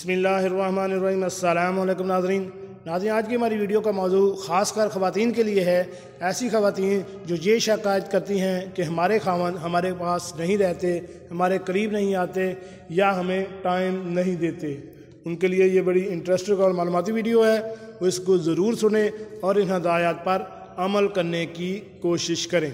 बिस्मिल्लाहिर्रहमानिर्रहीम। अस्सलाम वालेकुम नाज़रीन। आज की हमारी वीडियो का मौजू ख़ास कर ख़वातीन के लिए है। ऐसी ख़वातीन जो ये शिकायत करती हैं कि हमारे खावंद हमारे पास नहीं रहते, हमारे करीब नहीं आते या हमें टाइम नहीं देते, उनके लिए ये बड़ी इंटरेस्टिंग और मालूमाती वीडियो है। वो इसको ज़रूर सुनें और इन हदायत पर अमल करने की कोशिश करें।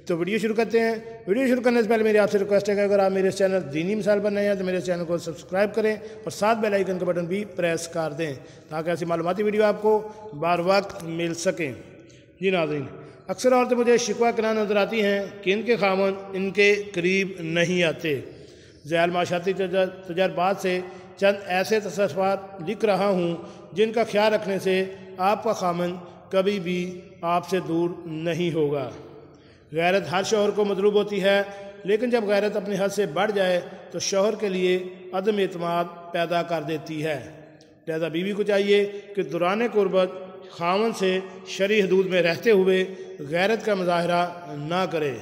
तो वीडियो शुरू करते हैं। वीडियो शुरू करने से पहले मेरी आपसे रिक्वेस्ट है कि अगर आप मेरे चैनल दीनी मिसाल पर नए हैं तो मेरे चैनल को सब्सक्राइब करें और साथ बेल आइकन का बटन भी प्रेस कर दें ताकि ऐसी मालूमाती वीडियो आपको बार वक्त मिल सकें। जी नाज़रीन, अक्सर औरतें मुझे शिकवा करना नजर आती हैं कि इनके खावंद इनके करीब नहीं आते। ज़ैल माशाती तजर्बात से चंद ऐसे तसव्वुरात लिख रहा हूँ जिनका ख्याल रखने से आपका खावंद कभी भी आपसे दूर नहीं होगा। गैरत हर शौहर को मतलूब होती है, लेकिन जब गैरत अपनी हद से बढ़ जाए तो शौहर के लिए अदम एतमाद पैदा कर देती है। लिहाजा बीवी को चाहिए कि दौरान कुर्बत खावंद से शरई हदूद में रहते हुए गैरत का मुजाहरा ना करे।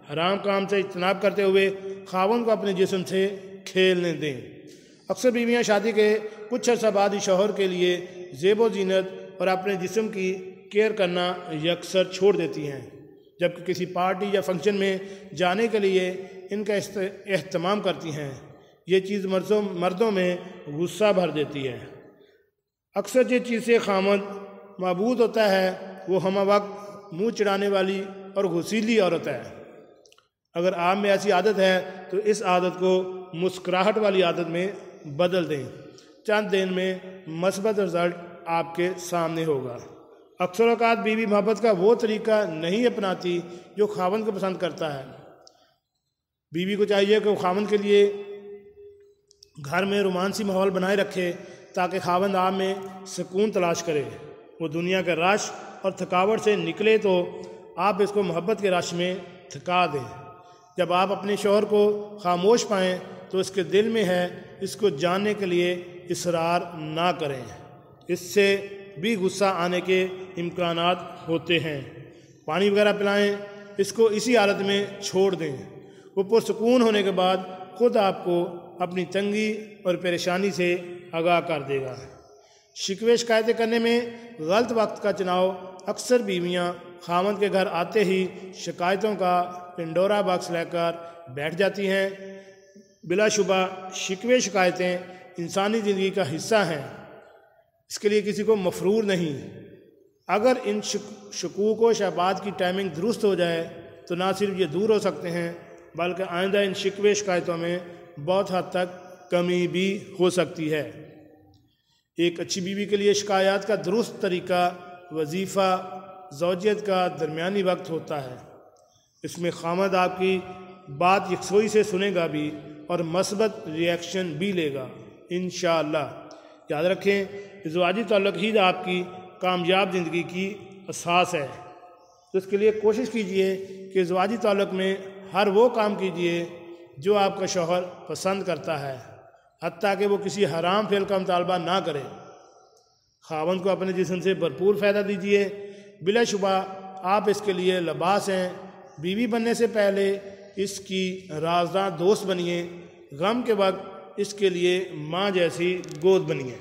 हराम काम से इज्तनाब करते हुए खावंद को अपने जिस्म से खेलने दें। अक्सर बीवियाँ शादी के कुछ अर्सा बाद ही शौहर के लिए ज़ेबो ज़ीनत और अपने जिस्म की केयर करना यकसर छोड़ देती हैं, जबकि किसी पार्टी या फंक्शन में जाने के लिए इनका एहतमाम करती हैं। ये चीज़ मर्दों में गुस्सा भर देती है। अक्सर जिस चीज़ से खामद मबूद होता है वो हम वक्त मुँह चिढ़ाने वाली और घुसीली औरत है। अगर आप में ऐसी आदत है तो इस आदत को मुस्कुराहट वाली आदत में बदल दें। चंद दिन में मस्बत रिजल्ट आपके सामने होगा। अक्सर औक़ात बीवी मोहब्बत का वो तरीका नहीं अपनाती जो खावंद को पसंद करता है। बीवी को चाहिए कि वो खावंद के लिए घर में रोमांसी माहौल बनाए रखे ताकि खावंद आप में सुकून तलाश करे। वो दुनिया के रश और थकावट से निकले तो आप इसको मोहब्बत के रश में थका दें। जब आप अपने शौहर को खामोश पाएँ तो इसके दिल में है, इसको जानने के लिए इसरार ना करें। इससे भी गुस्सा आने के इम्कानात होते हैं। पानी वगैरह पिलाएं, इसको इसी हालत में छोड़ दें। वो पुरसुकून होने के बाद खुद आपको अपनी तंगी और परेशानी से आगाह कर देगा। शिकवे शिकायतें करने में गलत वक्त का चुनाव। अक्सर बीवियां खावंद के घर आते ही शिकायतों का पिंडोरा बॉक्स लेकर बैठ जाती हैं। बिलाशुबा शिकवे शिकायतें इंसानी ज़िंदगी का हिस्सा हैं, इसके लिए किसी को मफरूर नहीं। अगर इन शकूक व शबात की टाइमिंग दुरुस्त हो जाए तो ना सिर्फ ये दूर हो सकते हैं बल्कि आइंदा इन शिकवे शिकायतों में बहुत हद तक कमी भी हो सकती है। एक अच्छी बीवी के लिए शिकायत का दुरुस्त तरीका वजीफ़ा ज़ौजियत का दरमियानी वक्त होता है। इसमें खामद आपकी बात यकसोई से सुनेगा भी और मस्बत रिएक्शन भी लेगा इंशाअल्लाह। याद रखें, ज़वाजी ताल्लुक़ ही आपकी कामयाब ज़िंदगी की असास है। तो इसके लिए कोशिश कीजिए कि ज़वाजी ताल्लुक़ में हर वो काम कीजिए जो आपका शौहर पसंद करता है, हत्ता कि वो किसी हराम फेल का मुतालबा ना करे। खावंद को अपने जिस्म से भरपूर फ़ायदा दीजिए। बिलाशुबा आप इसके लिए लिबास हैं। बीवी बनने से पहले इसकी राज़दार दोस्त बनिए। गम के वक्त इसके लिए माँ जैसी गोद बनिए।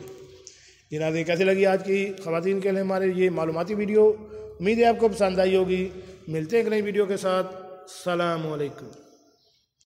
ये नाज़रीन, कैसी लगी आज की ख़वातीन के लिए हमारे ये मालूमाती वीडियो? उम्मीद है आपको पसंद आई होगी। मिलते हैं एक नई वीडियो के साथ। अस्सलामु अलैकुम।